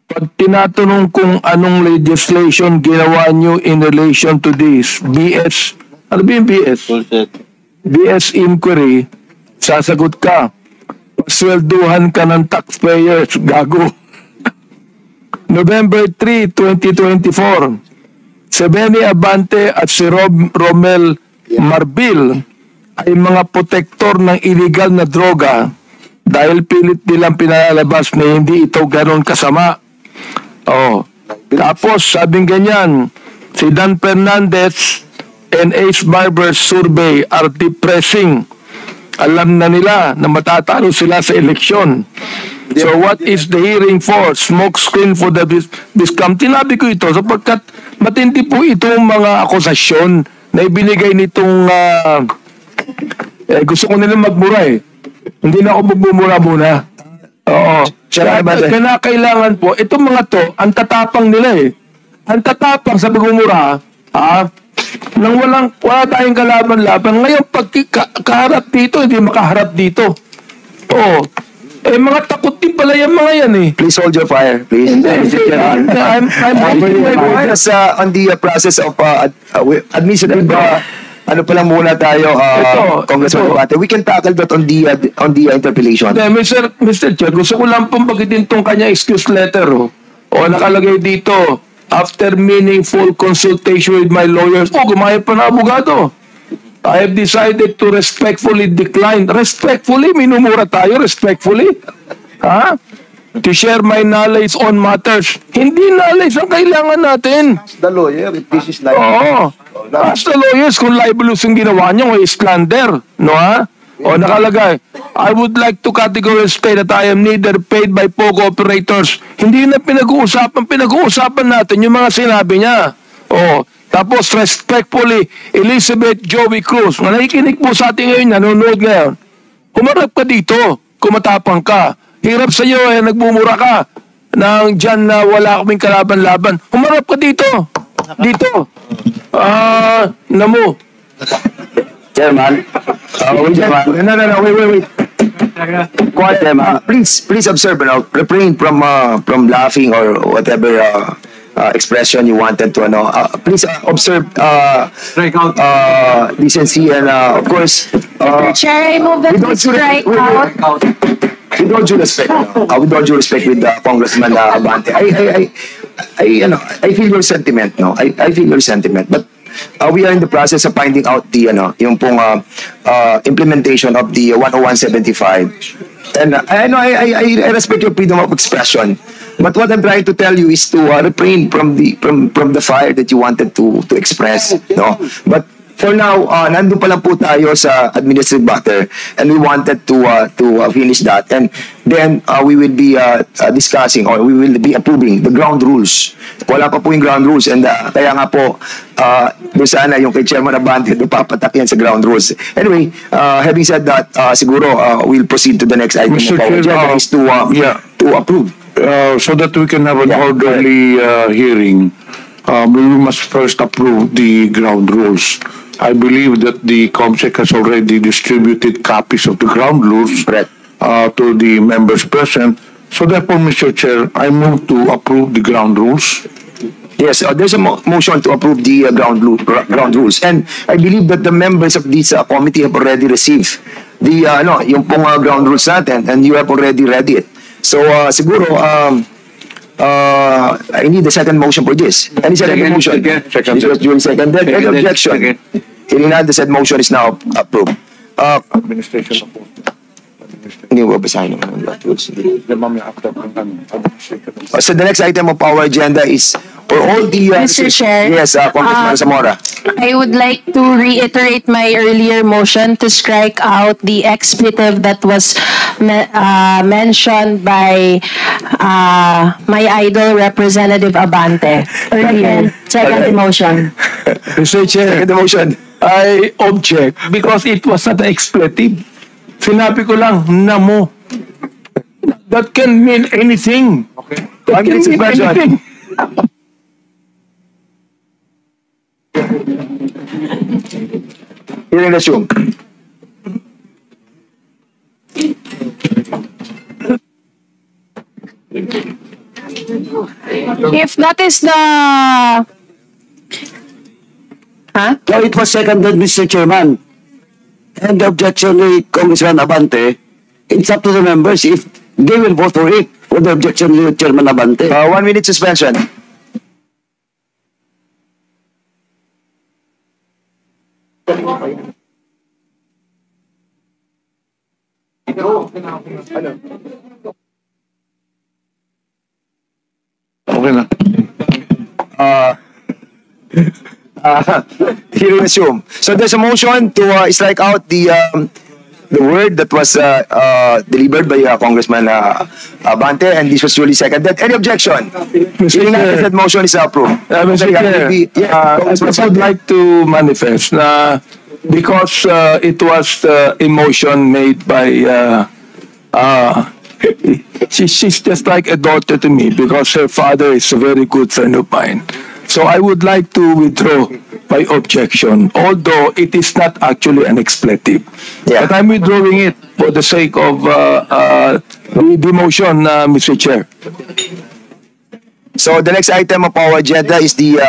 Pag tinatanong kung anong legislation ginawa niyo in relation to this BS, ano ba yung BS? BS inquiry, sasagot ka. Paswelduhan ka ng taxpayers, gago. November 3, 2024, si Benny Abante at si Romel Marbil ay mga protektor ng illegal na droga dahil pilit nilang pinalalabas na hindi ito ganon kasama. Tapos sabing ganyan, si Dan Fernandez and Ace Barber's survey are depressing. Alam na nila na matatalo sila sa eleksyon. So what is the hearing for? Smoke screen for the discount. Tinabi ko ito sapagkat matindi po itong mga akusasyon na ibinigay nitong gusto ko nila magmura eh. Hindi na ako magmumura muna. Oo. Kailangan po, itong mga to, ang tatapang nila eh. Ang tatapang sa pagmumura, nang wala tayong kalaban-laban. Ngayon, pag kaharap dito, hindi makaharap dito. Oo. Mga takot din pala yung mga yan eh. Please hold your fire, please. I'm holding my fire. Just on the process of administrative, ano pa lang muna tayo, Congressman Abante. We can tackle that on the interpellation. Mr. Chair, gusto ko lang pong bagitin tong kanya excuse letter. Nakalagay dito, after meaningful consultation with my lawyers, gumaya pa na abogado. I have decided to respectfully decline. Respectfully? Minumura tayo, respectfully? To share my knowledge on matters. Hindi knowledge ang kailangan natin. The lawyer, if this is like... Ask the lawyers kung libelous yung ginawa niyo o slander. No, nakalagay, I would like to categorically state that I am neither paid by POGO operators. Hindi na pinag-uusapan. Pinag-uusapan natin yung mga sinabi niya. Tapos respectfully, Elizabeth Joey Cruz. Nakikinig po sa atin ngayon, nanonood ngayon. Humarap ka dito, kumatapang ka. Hirap sa iyo, nagmumura ka. Nang dyan na wala kaming kalaban-laban. Humarap ka dito. Dito. Namo. Chairman. No, wait. Quiet, please observe, refrain from laughing or whatever expression you wanted to, please observe decency and, of course, Chair, I move that we strike out. with all due respect, with Congressman Abante, I feel your sentiment, I feel your sentiment, but we are in the process of finding out the, yung pong implementation of the 10175. And I respect your freedom of expression. But what I'm trying to tell you is to refrain from the fire that you wanted to express, no? But for now, nandun pa lang po tayo sa administrative matter, and we wanted to finish that, and then we will be discussing, or we will be approving the ground rules. Wala pa po yung ground rules, and kaya nga po doon sana yung kay Chairman Abante papatak yan sa ground rules. Anyway, having said that, siguro we'll proceed to the next item. Mr. Chair, is to approve. So that we can have an orderly hearing, we must first approve the ground rules. I believe that the COMSEC has already distributed copies of the ground rules to the members present. So therefore, Mr. Chair, I move to approve the ground rules. Yes, there's a motion to approve the ground rules, and I believe that the members of this committee have already received the yung pong ground rules natin, and you have already read it. So siguro I need a second motion for this. Any second motion? Second. This was duly seconded. Any objection? Hearing none, the said motion is now approved. Administration of Hindi mo babasahin naman ang rules. So the next item of our agenda is for all the... Mr. Chair, yes, Congressman Zamora. I would like to reiterate my earlier motion to strike out the expletive that was mentioned by my idol, Representative Abante, earlier. Second motion. Mr. Chair, The motion. I object because it was not an expletive. Sinabi ko lang, namo. That can mean anything. Okay. That can mean anything. Hearing resume. If that is the... So it was seconded, Mr. Chairman. And the objection with Congressman Abante, it's up to the members if they will vote for it, for the objection with Chairman Abante. 1 minute suspension. Okay na. Hearing resume. So there's a motion to strike out the word that was delivered by Congressman Abante, and this was duly seconded. Any objection? Hearing none, the motion is approved. Mr. Chair, I would like to manifest na because it was a motion made by she's just like a daughter to me because her father is a very good friend of mine. So I would like to withdraw my objection, although it is not actually an expletive. Yeah. But I'm withdrawing it for the sake of the motion, Mr. Chair. So the next item of our agenda is the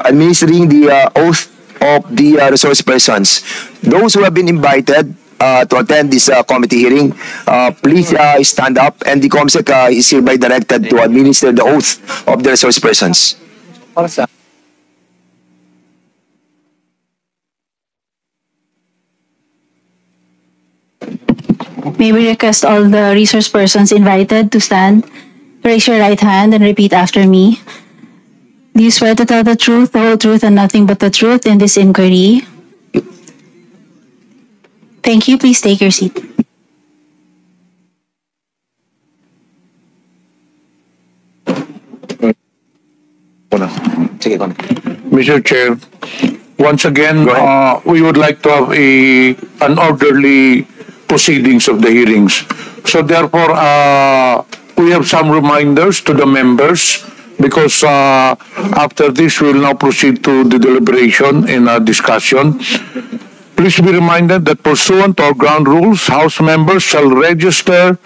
administering the oath of the resource persons. Those who have been invited to attend this committee hearing, please stand up, and the COMSEC is hereby directed to administer the oath of the resource persons. May we request all the resource persons invited to stand, raise your right hand and repeat after me. Do you swear to tell the truth, the whole truth, and nothing but the truth in this inquiry? Thank you. Please take your seat. Mr. Chair, once again, we would like to have an orderly proceedings of the hearings. So therefore, we have some reminders to the members because after this, we will now proceed to the deliberation and discussion. Please be reminded that pursuant to our ground rules, House members shall register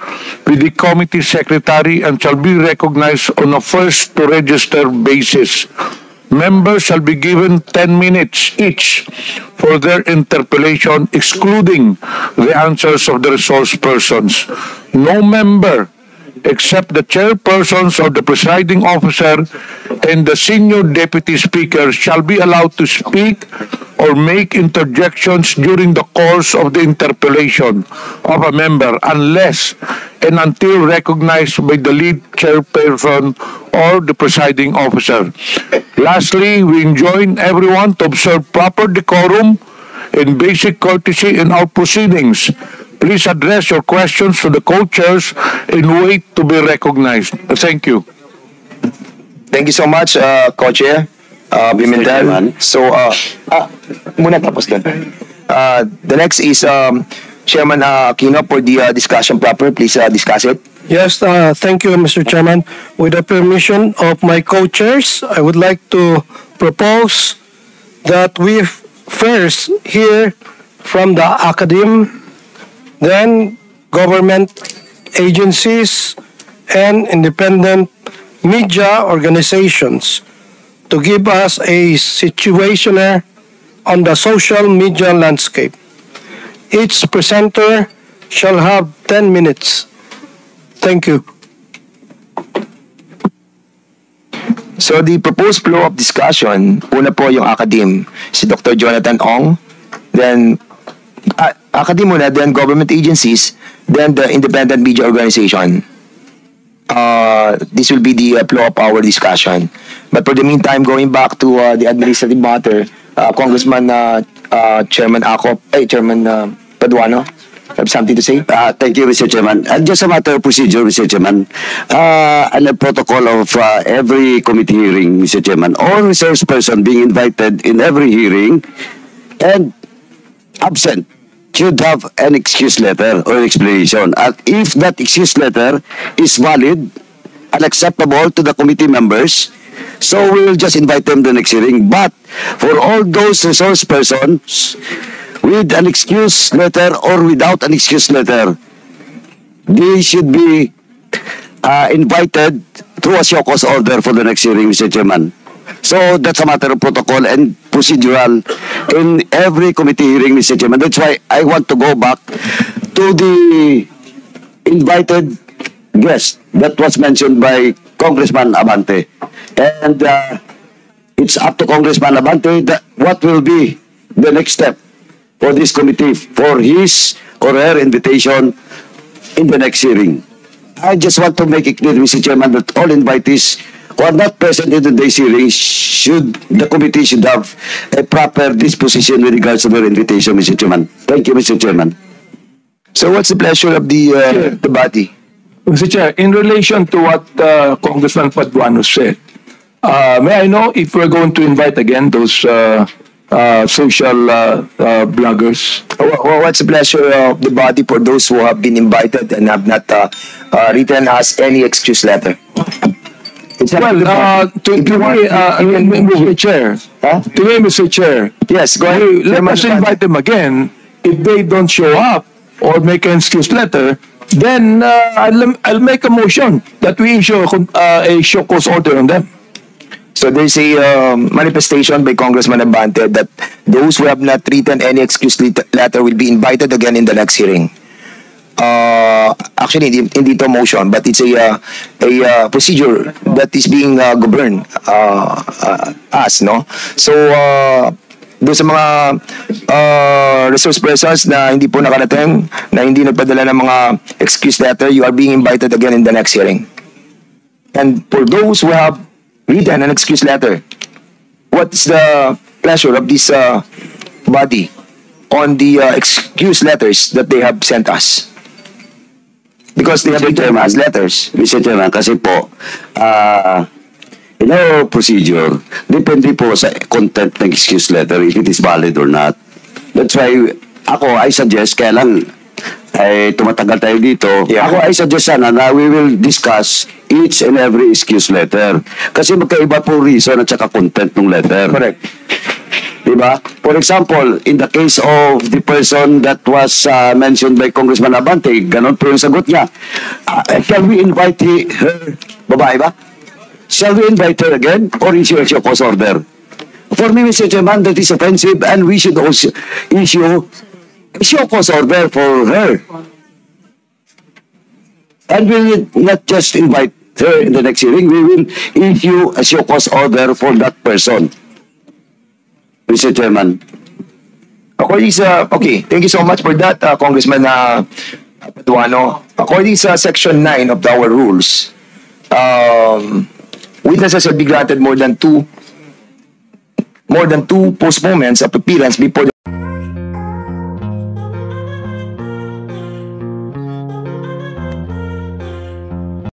with the committee secretary and shall be recognized on a first-to-register basis. Members shall be given 10 minutes each for their interpellation, excluding the answers of the resource persons. No member except the chairpersons or the presiding officer and the senior deputy speaker shall be allowed to speak or make interjections during the course of the interpellation of a member unless and until recognized by the lead chairperson or the presiding officer. Lastly, we enjoin everyone to observe proper decorum and basic courtesy in our proceedings. Please address your questions to the co-chairs and wait to be recognized. Thank you. Thank you so much, Co-Chair Pimentel. So, muna tapos dun. The next is Chairman Aquino for the discussion proper. Please discuss it. Yes, thank you, Mr. Chairman. With the permission of my co-chairs, I would like to propose that we first hear from the academe, then government agencies and independent media organizations to give us a situationer on the social media landscape. Each presenter shall have 10 minutes. Thank you. So the proposed flow of discussion, una po yung academe, si Dr. Jonathan Ong, then academe muna, then government agencies, then the independent media organization. This will be the flow of our discussion. But for the meantime, going back to the administrative matter, Congressman Chairman Paduano, have something to say? Thank you, Mr. Chairman. Just a matter of procedure, Mr. Chairman. And a protocol of every committee hearing, Mr. Chairman. All resource person being invited in every hearing and absent should have an excuse letter or explanation. And if that excuse letter is valid and acceptable to the committee members, so we will just invite them to the next hearing. But for all those resource persons with an excuse letter or without an excuse letter, they should be invited through a show cause order for the next hearing, Mr. Chairman. So that's a matter of protocol and procedural in every committee hearing, Mr. Chairman. That's why I want to go back to the invited guest that was mentioned by Congressman Abante. And it's up to Congressman Abante that what will be the next step for this committee for his or her invitation in the next hearing. I just want to make it clear, Mr. Chairman, that all invitees who are not present in today's hearing the committee should have a proper disposition with regards to their invitation, Mr. Chairman. Thank you, Mr. Chairman. So what's the pleasure of the body? Mr. Chair, in relation to what Congressman Paduano said, may I know if we're going to invite again those social bloggers? What's the pleasure of the body for those who have been invited and have not written us any excuse letter? Well, to me, Mr. Chair, to me, Mr. Chair, yes, go ahead. Let us invite them again. If they don't show up or make an excuse letter, then I'll make a motion that we issue a show cause order on them. So there's a manifestation by Congressman Abante that those who have not written any excuse letter will be invited again in the next hearing. Actually, hindi to motion, but it's a procedure that is being governed as, no? So, doon sa mga resource persons na hindi po nakarating, na hindi nagpadala ng mga excuse letter, you are being invited again in the next hearing. And for those who have written an excuse letter, what is the pleasure of this body on the excuse letters that they have sent us? Because they have written as letters. Mr. Chairman, kasi po, in our procedure, depende po sa content ng excuse letter if it is valid or not. That's why, I suggest, kaya lang, tumatagal tayo dito. Yeah. I suggest sana na we will discuss each and every excuse letter. Kasi magkaiba po reason at saka content ng letter. Correct. Diba? For example, in the case of the person that was mentioned by Congressman Abante, ganon po yung sagot niya. Shall we invite her? Babae ba? Shall we invite her again or issue a show cause order? For me, Mr. Chairman, that is offensive and we should also issue a show cause order for her. And we will not just invite her in the next hearing, we will issue a show cause order for that person. Mr. Chairman. According sa, okay, thank you so much for that, Congressman Paduano. According sa Section 9 of our rules, witnesses will be granted more than two postponements of appearance before the